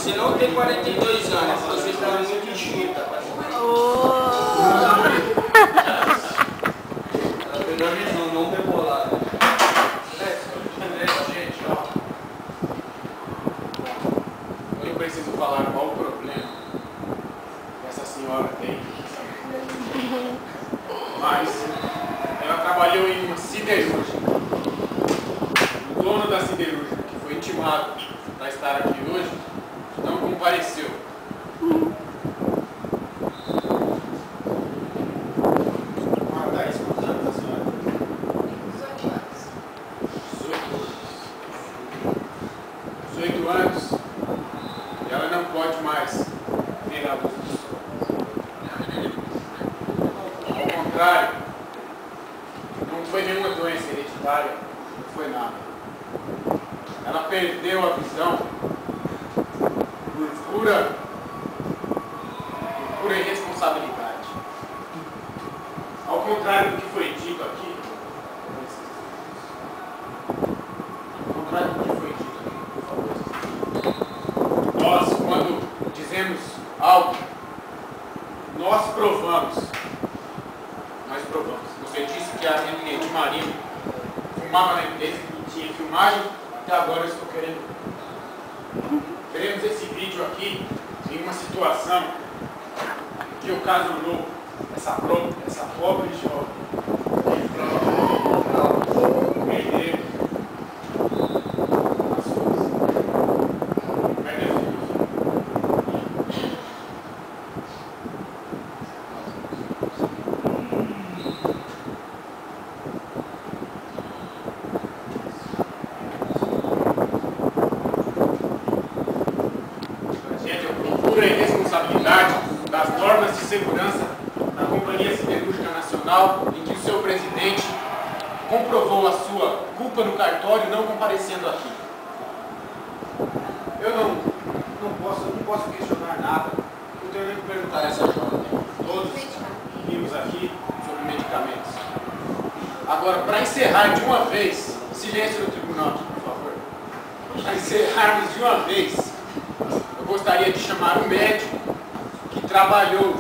Você não tem 42 anos, você está muito enxuta. Tá pegando visão, não rebolado. Gente, ó. Eu não preciso falar qual o problema que essa senhora tem. Mas ela trabalhou em uma siderúrgica. O dono da siderúrgica, que foi intimado para estar aqui hoje, não compareceu. Está escutando a senhora? 18 anos. E ela não pode mais ver a luz do sol. Ao contrário, não foi nenhuma doença hereditária, não foi nada. Ela perdeu a visão por pura irresponsabilidade. Ao contrário do que foi dito aqui, nós, quando dizemos algo, nós provamos. Nós provamos. Você disse que a Henriette Marinho fumava na empresa e tinha filmagem. Até agora eu estou querendo. Teremos esse vídeo aqui em uma situação que ocasionou essa pobre jovem perder as coisas. Perder tudo. Por irresponsabilidade das normas de segurança da Companhia Siderúrgica Nacional, em que o seu presidente comprovou a sua culpa no cartório não comparecendo aqui. Eu não posso questionar nada. Eu tenho nem que perguntar a essa jovem. Todos vimos aqui sobre medicamentos. Agora, para encerrar de uma vez, silêncio no tribunal, por favor. Para encerrarmos de uma vez, eu gostaria de chamar um médico que trabalhou,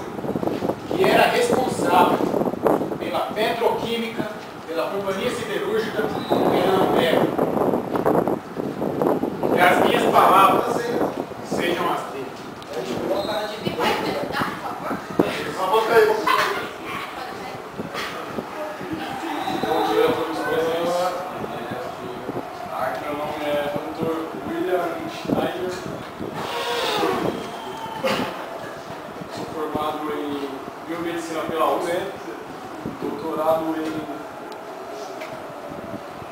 que era responsável pela petroquímica, pela Companhia Siderúrgica, pela Ambev. Que as minhas palavras sejam as dele. Bom dia a todos presentes. Meu nome é Dr. William Schneider. Sou formado em biomedicina pela UNE, doutorado em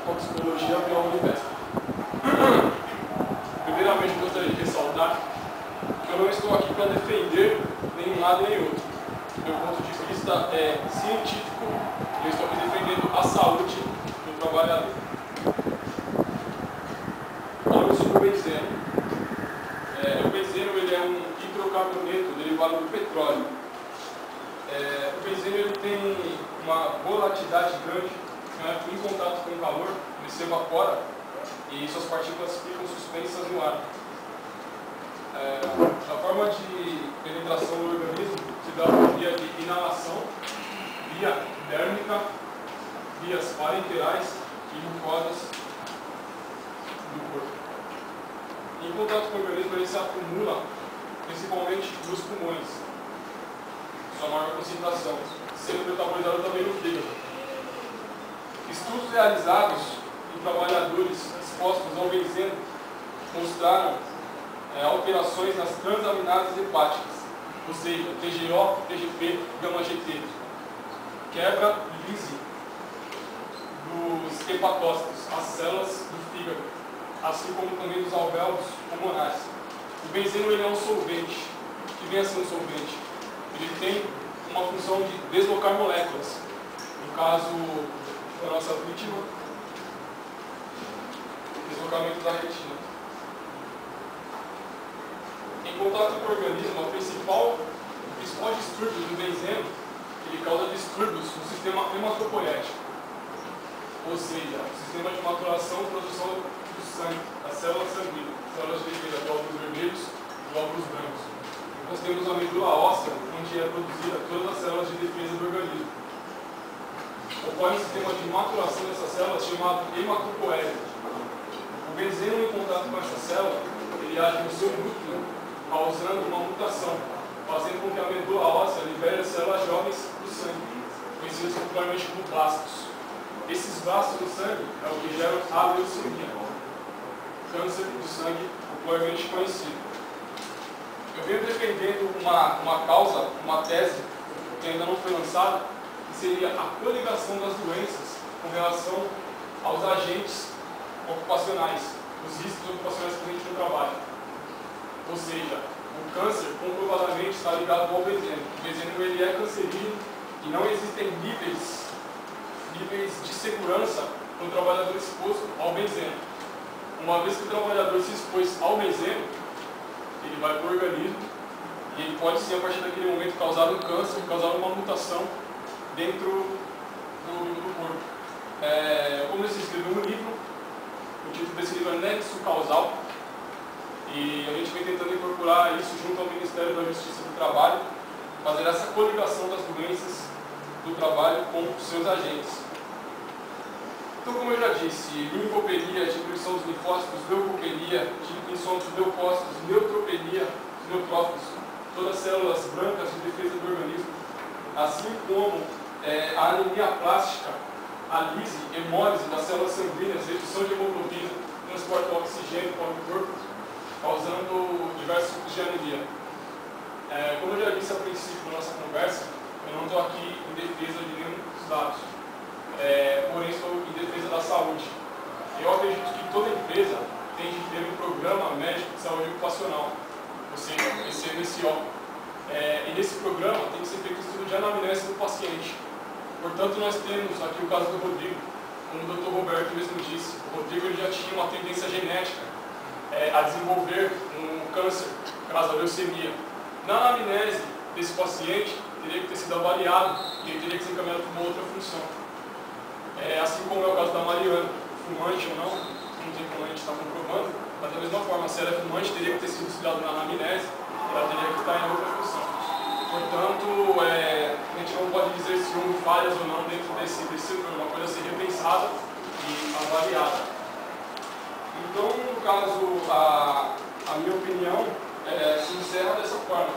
toxicologia pela Univesp. Primeiramente, gostaria de ressaltar que eu não estou aqui para defender nenhum lado nem outro. Meu ponto de vista é científico e eu estou aqui defendendo a saúde do trabalhador. Falando sobre o benzeno. O benzeno ele é um hidrocarboneto derivado do petróleo. O benzeno ele tem uma volatilidade grande, né? Em contato com o calor, ele se evapora e suas partículas ficam suspensas no ar. A forma de penetração do organismo se dá por via de inalação, via dérmica, vias parenterais e mucosas do corpo. Em contato com o organismo, ele se acumula principalmente nos pulmões, sua maior concentração, sendo metabolizado também no fígado. Estudos realizados em trabalhadores expostos ao benzeno mostraram alterações nas transaminases hepáticas, ou seja, TGO, TGP, γ-GT, quebra lise dos hepatócitos, as células do fígado, assim como também dos alvéolos pulmonares. O benzeno ele é um solvente. O que vem a ser um solvente? Ele tem uma função de deslocar moléculas. No caso da nossa vítima, deslocamento da retina. Em contato com o organismo, o principal distúrbio do benzeno, ele causa distúrbios no sistema hematopoético, ou seja, o sistema de maturação e produção do sangue, das células sanguíneas, células vermelhas, glóbulos vermelhos e nós temos a medula óssea, onde é produzida todas as células de defesa do organismo. Ocorre um sistema de maturação dessas células chamado hematopoésia. O benzeno, em contato com essa célula, ele age no seu núcleo, causando uma mutação, fazendo com que a medula óssea libere as células jovens do sangue, conhecidas popularmente como blastos. Esses blastos do sangue é o que gera a leucemia, câncer do sangue popularmente conhecido. Eu venho defendendo uma causa, uma tese, que ainda não foi lançada, que seria a coligação das doenças com relação aos agentes ocupacionais, os riscos ocupacionais presentes no trabalho. Ou seja, o câncer comprovadamente está ligado ao benzeno. O benzeno ele é cancerígeno e não existem níveis de segurança para o trabalhador exposto ao benzeno. Uma vez que o trabalhador se expôs ao benzeno, ele vai para o organismo e ele pode sim, a partir daquele momento, causar um câncer, causar uma mutação dentro do corpo. Como eu escrevi no livro, o título desse livro é Nexo Causal, e a gente vem tentando incorporar isso junto ao Ministério da Justiça do Trabalho, fazer essa coligação das doenças do trabalho com os seus agentes. Então, como eu já disse, linfopenia, diminuição dos linfócitos, leucopenia, diminuição dos leucócitos, neutropenia, dos neutrófilos, todas as células brancas de defesa do organismo, assim como a anemia plástica, a lise, hemólise das células sanguíneas, redução de hemoglobina, transporte do oxigênio para o corpo, causando diversos tipos de anemia. Como eu já disse a princípio da nossa conversa, eu não estou aqui em defesa de nenhum dos dados. Porém estou em defesa da saúde. Eu acredito que toda empresa tem que ter um programa médico de saúde ocupacional, ou seja, esse MSO. E nesse programa tem que ser feito estudo de anamnese do paciente. Portanto, nós temos aqui o caso do Rodrigo, como o Dr. Roberto mesmo disse. O Rodrigo ele já tinha uma tendência genética a desenvolver um câncer, caso da leucemia. Na anamnese desse paciente, teria que ter sido avaliado e ele teria que ser encaminhado para uma outra função. Assim como é o caso da Mariana, fumante ou não tem como a gente está comprovando, mas da mesma forma, se ela é fumante, teria que ter sido estudado na anamnese, ela teria que estar em outra função. Portanto, a gente não pode dizer se houve falhas ou não dentro desse programa, uma coisa a ser repensada e avaliada. Então, no caso, a minha opinião se encerra dessa forma.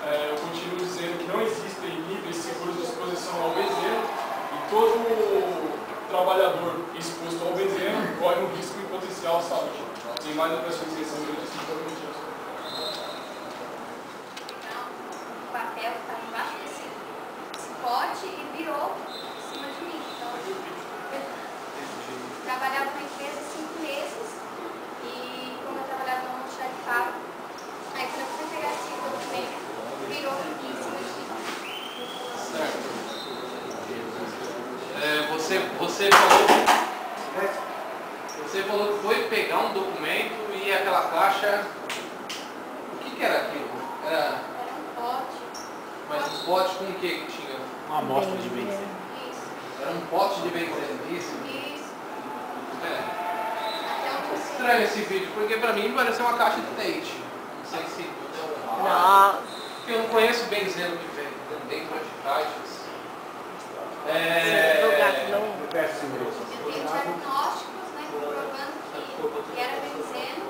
Eu continuo dizendo que não existem níveis seguros de exposição ao benzeno e todo trabalhador exposto ao benzeno corre um risco em potencial à saúde. Sem mais, eu peço licença, eu disse por motivos. O papel está embaixo desse pote e virou em cima de mim. Então, eu trabalhava na empresa 5 meses e, como eu trabalhava no almoxarifado, aí quando eu fui pegar esse documento, virou em cima de mim. Certo. Você falou que foi pegar um documento e aquela caixa. O que era aquilo? Era um pote. Mas um pote com o que tinha? Uma amostra de benzeno. Isso. Era um pote de benzeno, isso? Isso. É. Até onde Estranho esse vídeo, porque pra mim pareceu uma caixa de leite. Não sei se deu Nossa. porque eu não conheço benzeno que vem dentro de caixas. Não. eu tenho diagnósticos, né, comprovando que era benzeno